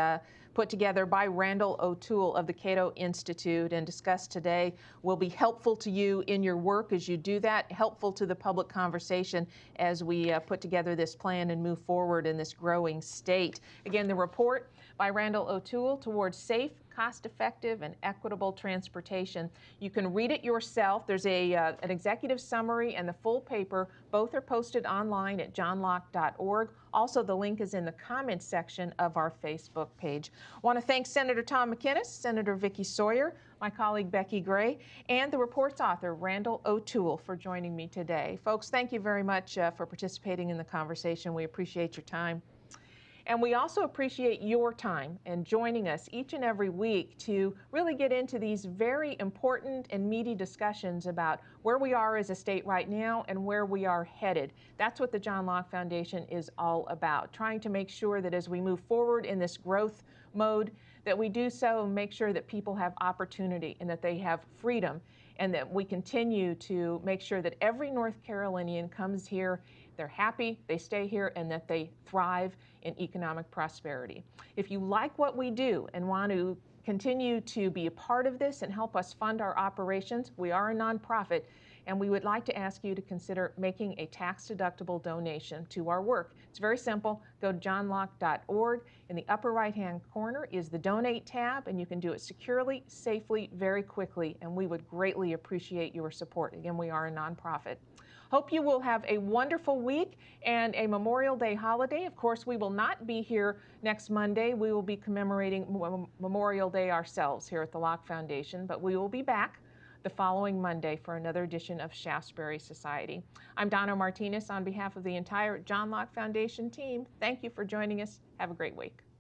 put together by Randal O'Toole of the Cato Institute and discussed today, will be helpful to you in your work as you do that, helpful to the public conversation as we put together this plan and move forward in this growing state. Again, the report by Randal O'Toole towards safe, cost-effective, and equitable transportation. You can read it yourself. There's an executive summary and the full paper. Both are posted online at johnlocke.org. Also, the link is in the comments section of our Facebook page. I want to thank Senator Tom McInnis, Senator Vicki Sawyer, my colleague Becky Gray, and the report's author, Randal O'Toole, for joining me today. Folks, thank you very much for participating in the conversation. We appreciate your time. And we also appreciate your time and joining us each and every week to really get into these very important and meaty discussions about where we are as a state right now and where we are headed. That's what the John Locke Foundation is all about, trying to make sure that as we move forward in this growth mode, that we do so and make sure that people have opportunity and that they have freedom, and that we continue to make sure that every North Carolinian comes here, they're happy, they stay here, and that they thrive in economic prosperity. If you like what we do and want to continue to be a part of this and help us fund our operations, we are a nonprofit, and we would like to ask you to consider making a tax-deductible donation to our work. It's very simple. Go to johnlocke.org. In the upper right-hand corner is the Donate tab, and you can do it securely, safely, very quickly, and we would greatly appreciate your support. Again, we are a nonprofit. Hope you will have a wonderful week and a Memorial Day holiday. Of course, we will not be here next Monday. We will be commemorating Memorial Day ourselves here at the Locke Foundation, but we will be back the following Monday for another edition of Shaftesbury Society. I'm Donna Martinez on behalf of the entire John Locke Foundation team. Thank you for joining us. Have a great week.